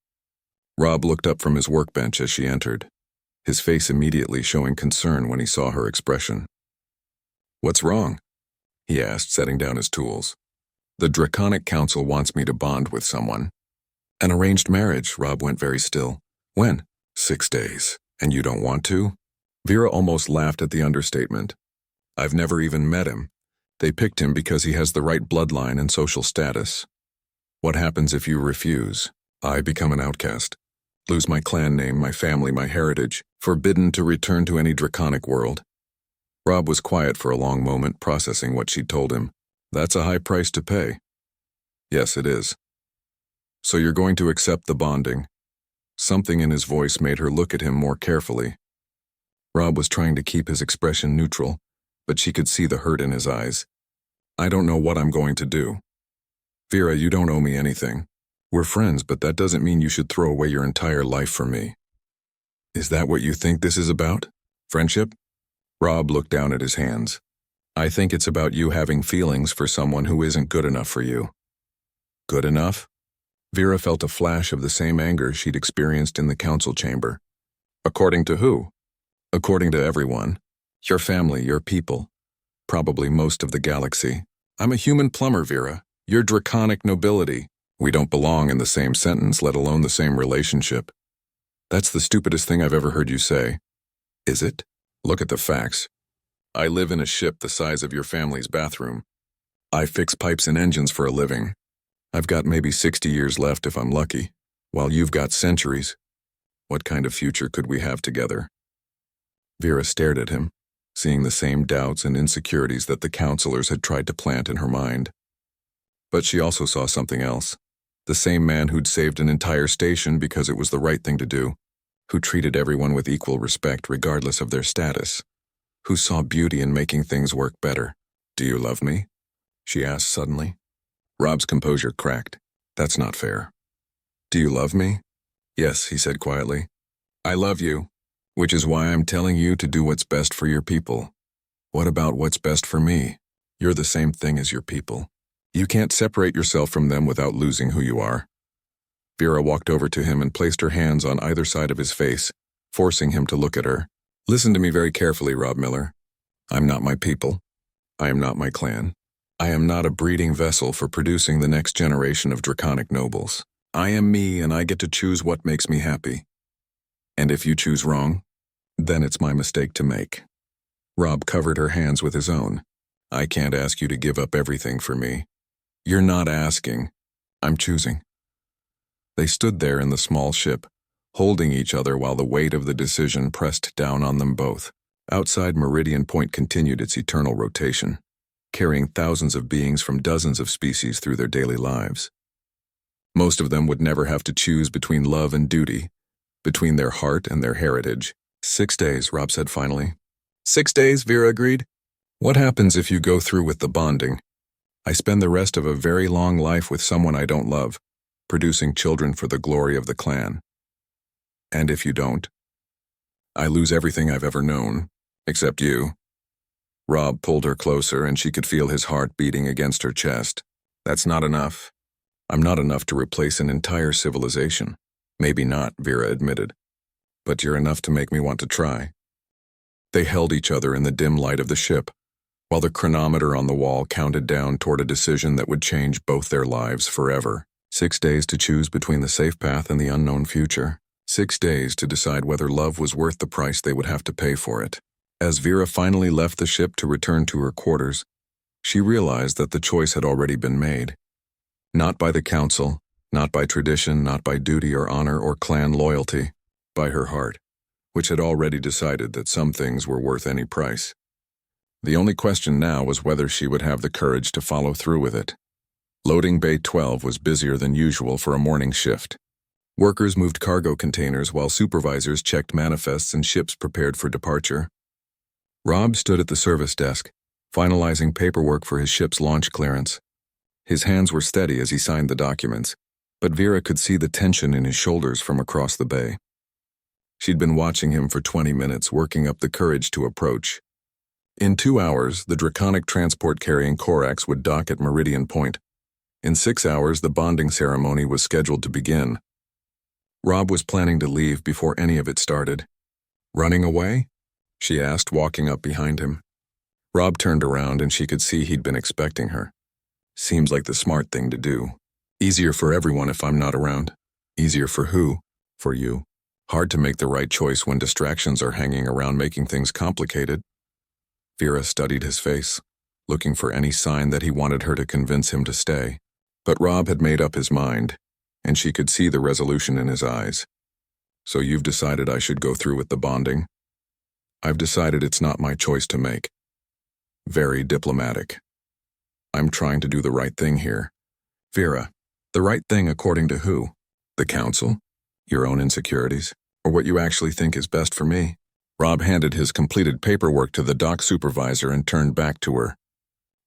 [SPEAKER 1] Rob looked up from his workbench as she entered, his face immediately showing concern when he saw her expression. "What's wrong?" he asked, setting down his tools. "The Draconic Council wants me to bond with someone." "An arranged marriage," Rob went very still. "When?" 6 days. "And you don't want to?" Vera almost laughed at the understatement. "I've never even met him. They picked him because he has the right bloodline and social status. What happens if you refuse? I become an outcast. Lose my clan name, my family, my heritage, forbidden to return to any Draconic world." Rob was quiet for a long moment, processing what she'd told him. "That's a high price to pay." "Yes, it is." "So you're going to accept the bonding?" Something in his voice made her look at him more carefully. Rob was trying to keep his expression neutral, but she could see the hurt in his eyes. "I don't know what I'm going to do." "Vera, you don't owe me anything. We're friends, but that doesn't mean you should throw away your entire life for me." "Is that what you think this is about? Friendship?" Rob looked down at his hands. "I think it's about you having feelings for someone who isn't good enough for you." "Good enough?" Vera felt a flash of the same anger she'd experienced in the council chamber. "According to who?" "According to everyone. Your family, your people. Probably most of the galaxy. I'm a human plumber, Vera. You're Draconic nobility. We don't belong in the same sentence, let alone the same relationship." "That's the stupidest thing I've ever heard you say." "Is it? Look at the facts. I live in a ship the size of your family's bathroom. I fix pipes and engines for a living. I've got maybe 60 years left if I'm lucky, while you've got centuries. What kind of future could we have together?" Vera stared at him, seeing the same doubts and insecurities that the counselors had tried to plant in her mind. But she also saw something else. The same man who'd saved an entire station because it was the right thing to do, who treated everyone with equal respect regardless of their status, who saw beauty in making things work better. "Do you love me?" she asked suddenly. Rob's composure cracked. "That's not fair." "Do you love me?" "Yes," he said quietly. "I love you. Which is why I'm telling you to do what's best for your people. What about what's best for me? You're the same thing as your people. You can't separate yourself from them without losing who you are. Vera walked over to him and placed her hands on either side of his face, forcing him to look at her. Listen to me very carefully, Rob Miller. I'm not my people. I am not my clan. I am not a breeding vessel for producing the next generation of draconic nobles. I am me, and I get to choose what makes me happy. And if you choose wrong, then it's my mistake to make. Rob covered her hands with his own. I can't ask you to give up everything for me. You're not asking. I'm choosing. They stood there in the small ship, holding each other while the weight of the decision pressed down on them both. Outside, Meridian Point continued its eternal rotation, carrying thousands of beings from dozens of species through their daily lives. Most of them would never have to choose between love and duty, between their heart and their heritage. 6 days, Rob said finally. 6 days, Vera agreed. What happens if you go through with the bonding? I spend the rest of a very long life with someone I don't love, producing children for the glory of the clan. And if you don't? I lose everything I've ever known, except you. Rob pulled her closer, and she could feel his heart beating against her chest. That's not enough. I'm not enough to replace an entire civilization. Maybe not, Vera admitted. But you're enough to make me want to try. They held each other in the dim light of the ship, while the chronometer on the wall counted down toward a decision that would change both their lives forever. 6 days to choose between the safe path and the unknown future. 6 days to decide whether love was worth the price they would have to pay for it. As Vera finally left the ship to return to her quarters, she realized that the choice had already been made. Not by the council, not by tradition, not by duty or honor or clan loyalty, by her heart, which had already decided that some things were worth any price. The only question now was whether she would have the courage to follow through with it. Loading Bay 12 was busier than usual for a morning shift. Workers moved cargo containers while supervisors checked manifests and ships prepared for departure. Rob stood at the service desk, finalizing paperwork for his ship's launch clearance. His hands were steady as he signed the documents, but Vera could see the tension in his shoulders from across the bay. She'd been watching him for 20 minutes, working up the courage to approach. In 2 hours, the draconic transport-carrying Corax would dock at Meridian Point. In 6 hours, the bonding ceremony was scheduled to begin. Rob was planning to leave before any of it started. Running away? She asked, walking up behind him. Rob turned around and she could see he'd been expecting her. Seems like the smart thing to do. Easier for everyone if I'm not around. Easier for who? For you. Hard to make the right choice when distractions are hanging around making things complicated. Vera studied his face, looking for any sign that he wanted her to convince him to stay. But Rob had made up his mind, and she could see the resolution in his eyes. So you've decided I should go through with the bonding? I've decided it's not my choice to make. Very diplomatic. I'm trying to do the right thing here. Vera, the right thing according to who? The council? Your own insecurities? Or what you actually think is best for me? Rob handed his completed paperwork to the dock supervisor and turned back to her.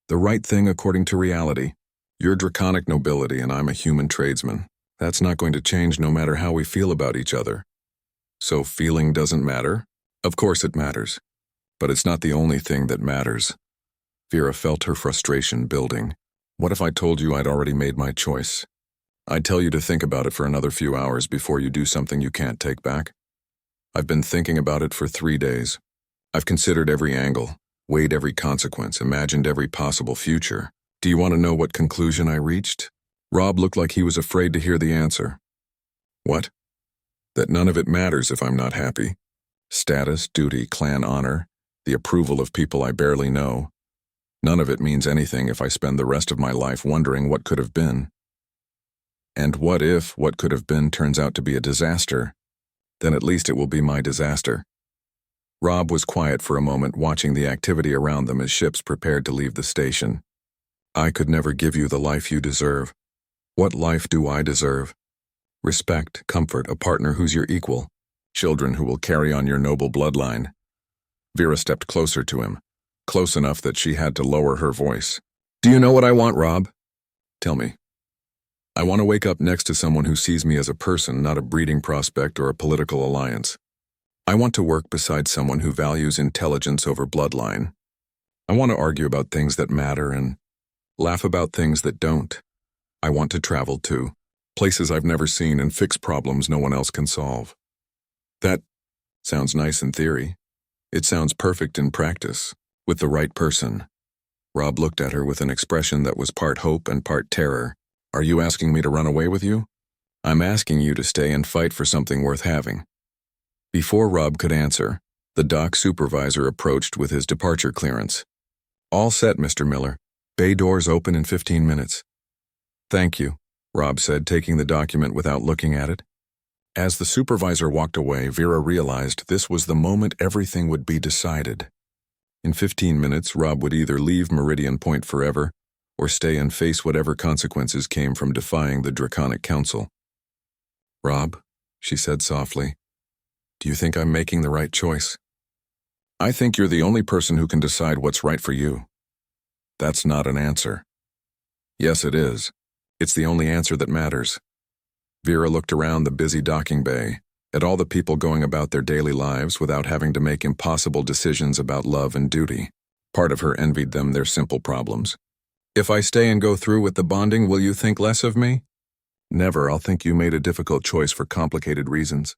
[SPEAKER 1] The right thing according to reality. You're draconic nobility and I'm a human tradesman. That's not going to change no matter how we feel about each other. So feeling doesn't matter? Of course it matters. But it's not the only thing that matters. Vera felt her frustration building. What if I told you I'd already made my choice? I'd tell you to think about it for another few hours before you do something you can't take back. I've been thinking about it for 3 days. I've considered every angle, weighed every consequence, imagined every possible future. Do you want to know what conclusion I reached? Rob looked like he was afraid to hear the answer. What? That none of it matters if I'm not happy. Status, duty, clan honor, the approval of people I barely know. None of it means anything if I spend the rest of my life wondering what could have been. And what if what could have been turns out to be a disaster? Then at least it will be my disaster. Rob was quiet for a moment, watching the activity around them as ships prepared to leave the station. I could never give you the life you deserve. What life do I deserve? Respect, comfort, a partner who's your equal, children who will carry on your noble bloodline. Vera stepped closer to him, close enough that she had to lower her voice. Do you know what I want, Rob? Tell me. I want to wake up next to someone who sees me as a person, not a breeding prospect or a political alliance. I want to work beside someone who values intelligence over bloodline. I want to argue about things that matter and laugh about things that don't. I want to travel to places I've never seen and fix problems no one else can solve. That sounds nice in theory. It sounds perfect in practice, with the right person. Rob looked at her with an expression that was part hope and part terror. Are you asking me to run away with you? I'm asking you to stay and fight for something worth having. Before Rob could answer, the dock supervisor approached with his departure clearance. All set, Mr. Miller. Bay doors open in 15 minutes. Thank you, Rob said, taking the document without looking at it. As the supervisor walked away, Vera realized this was the moment everything would be decided. In 15 minutes, Rob would either leave Meridian Point forever or stay and face whatever consequences came from defying the Draconic Council. Rob, she said softly, do you think I'm making the right choice? I think you're the only person who can decide what's right for you. That's not an answer. Yes, it is. It's the only answer that matters. Vera looked around the busy docking bay, at all the people going about their daily lives without having to make impossible decisions about love and duty. Part of her envied them their simple problems. If I stay and go through with the bonding, will you think less of me? Never. I'll think you made a difficult choice for complicated reasons.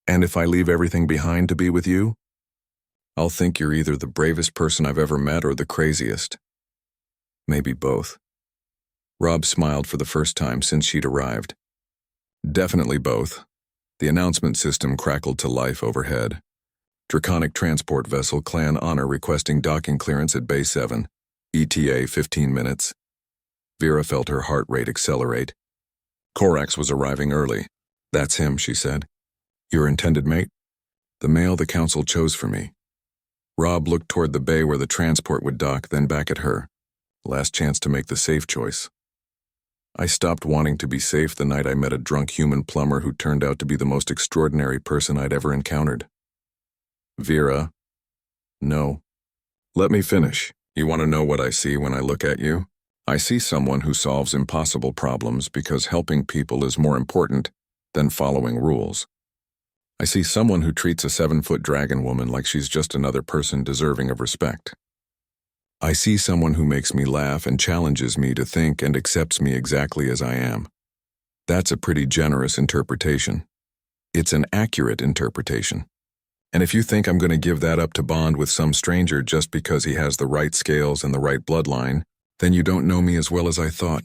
[SPEAKER 1] And if I leave everything behind to be with you, I'll think you're either the bravest person I've ever met or the craziest. Maybe both. Rob smiled for the first time since she'd arrived. Definitely both. The announcement system crackled to life overhead. Draconic transport vessel Clan Honor requesting docking clearance at Bay 7. ETA 15 minutes. Vera felt her heart rate accelerate. Corax was arriving early. That's him, she said. Your intended mate? The male the council chose for me. Rob looked toward the bay where the transport would dock, then back at her. Last chance to make the safe choice. I stopped wanting to be safe the night I met a drunk human plumber who turned out to be the most extraordinary person I'd ever encountered. Vera. No. Let me finish. You want to know what I see when I look at you? I see someone who solves impossible problems because helping people is more important than following rules. I see someone who treats a 7-foot dragon woman like she's just another person deserving of respect. I see someone who makes me laugh and challenges me to think and accepts me exactly as I am. That's a pretty generous interpretation. It's an accurate interpretation. And if you think I'm going to give that up to bond with some stranger just because he has the right scales and the right bloodline, then you don't know me as well as I thought.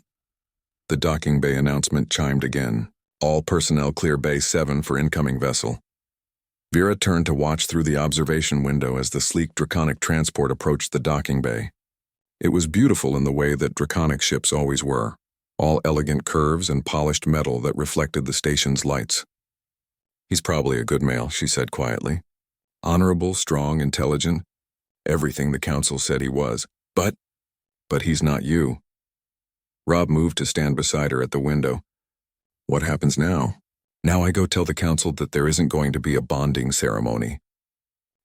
[SPEAKER 1] The docking bay announcement chimed again. All personnel clear Bay 7 for incoming vessel. Vera turned to watch through the observation window as the sleek draconic transport approached the docking bay. It was beautiful in the way that draconic ships always were, all elegant curves and polished metal that reflected the station's lights. He's probably a good male, she said quietly. Honorable, strong, intelligent, everything the council said he was. But he's not you. Rob moved to stand beside her at the window. What happens now? Now I go tell the council that there isn't going to be a bonding ceremony.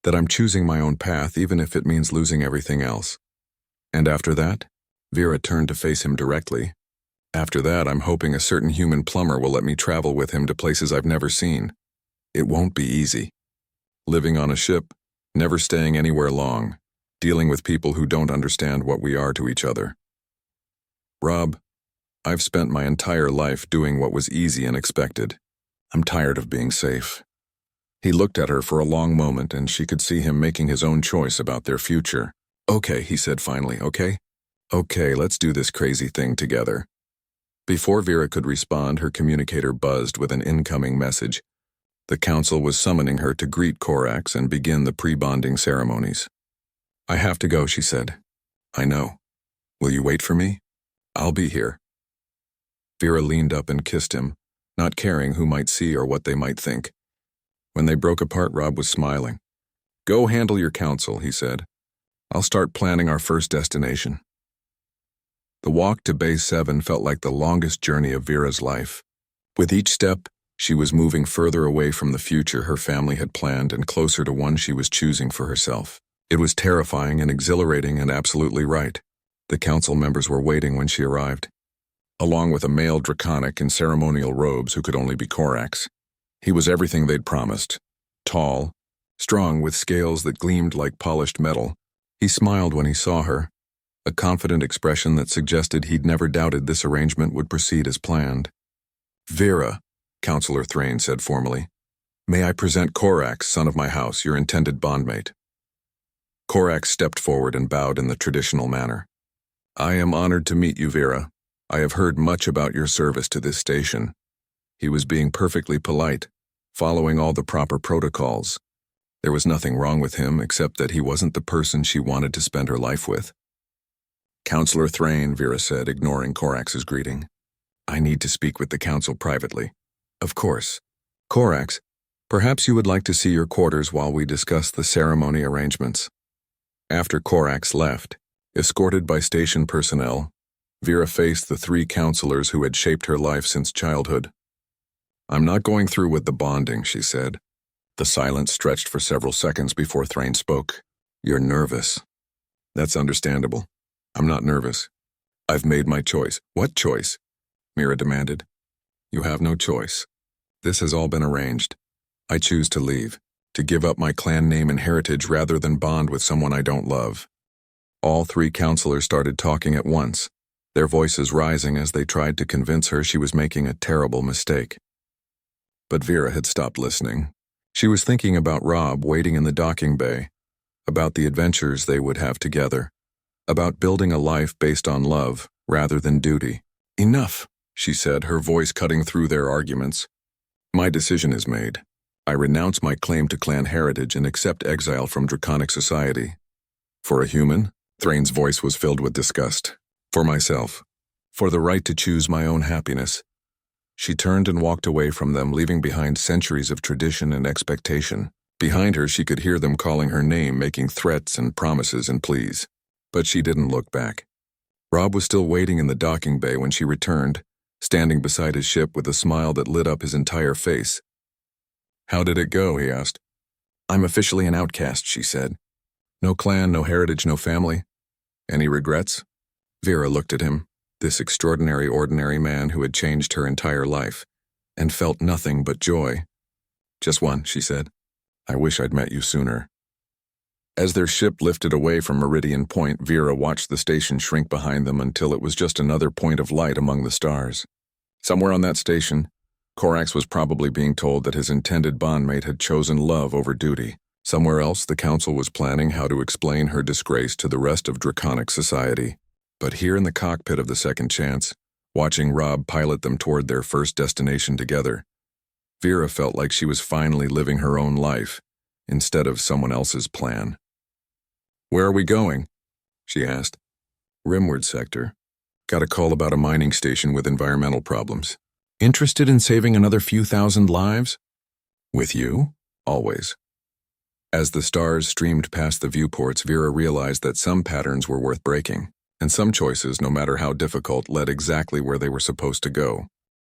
[SPEAKER 1] That I'm choosing my own path even if it means losing everything else. And after that? Vera turned to face him directly. After that, I'm hoping a certain human plumber will let me travel with him to places I've never seen. It won't be easy. Living on a ship, never staying anywhere long, dealing with people who don't understand what we are to each other. Rob, I've spent my entire life doing what was easy and expected. I'm tired of being safe. He looked at her for a long moment, and she could see him making his own choice about their future. Okay, he said finally, okay? Okay, let's do this crazy thing together. Before Vera could respond, her communicator buzzed with an incoming message. The council was summoning her to greet Corax and begin the pre-bonding ceremonies. I have to go, she said. I know. Will you wait for me? I'll be here. Vera leaned up and kissed him, not caring who might see or what they might think. When they broke apart, Rob was smiling. Go handle your council, he said. I'll start planning our first destination. The walk to Bay 7 felt like the longest journey of Vera's life. With each step, she was moving further away from the future her family had planned and closer to one she was choosing for herself. It was terrifying and exhilarating and absolutely right. The council members were waiting when she arrived, along with a male draconic in ceremonial robes who could only be Corax. He was everything they'd promised. tall, strong with scales that gleamed like polished metal. He smiled when he saw her, a confident expression that suggested he'd never doubted this arrangement would proceed as planned. "Vera," Counselor Thrain said formally, "may I present Korax, son of my house, your intended bondmate." Korax stepped forward and bowed in the traditional manner. "I am honored to meet you, Vera. I have heard much about your service to this station." He was being perfectly polite, following all the proper protocols. There was nothing wrong with him except that he wasn't the person she wanted to spend her life with. "Counselor Thrain," Vera said, ignoring Korax's greeting. "I need to speak with the council privately." "Of course. Korax, perhaps you would like to see your quarters while we discuss the ceremony arrangements." After Korax left, escorted by station personnel, Vera faced the three counselors who had shaped her life since childhood. "I'm not going through with the bonding," she said. The silence stretched for several seconds before Thrain spoke. "You're nervous." "That's understandable. I'm not nervous. I've made my choice." "What choice?" Mira demanded. "You have no choice. This has all been arranged. I choose to leave, to give up my clan name and heritage rather than bond with someone I don't love." All three counselors started talking at once, their voices rising as they tried to convince her she was making a terrible mistake. But Vera had stopped listening. She was thinking about Rob waiting in the docking bay, about the adventures they would have together, about building a life based on love rather than duty. "Enough," she said, her voice cutting through their arguments. "My decision is made. I renounce my claim to clan heritage and accept exile from draconic society. For a human," Thrain's voice was filled with disgust. "For myself. For the right to choose my own happiness." She turned and walked away from them, leaving behind centuries of tradition and expectation. Behind her, she could hear them calling her name, making threats and promises and pleas. But she didn't look back. Rob was still waiting in the docking bay when she returned, standing beside his ship with a smile that lit up his entire face. "How did it go?" he asked. "I'm officially an outcast," she said. "No clan, no heritage, no family. Any regrets?" Vera looked at him, this extraordinary ordinary man who had changed her entire life, and felt nothing but joy. "Just one," she said. "I wish I'd met you sooner." As their ship lifted away from Meridian Point, Vera watched the station shrink behind them until it was just another point of light among the stars. Somewhere on that station, Korax was probably being told that his intended bondmate had chosen love over duty. Somewhere else, the council was planning how to explain her disgrace to the rest of draconic society. But here in the cockpit of the Second Chance, watching Rob pilot them toward their first destination together, Vera felt like she was finally living her own life, instead of someone else's plan. "Where are we going?" she asked. "Rimward sector. Got a call about a mining station with environmental problems. Interested in saving another few thousand lives?" "With you? Always." As the stars streamed past the viewports, Vera realized that some patterns were worth breaking, and some choices, no matter how difficult, led exactly where they were supposed to go.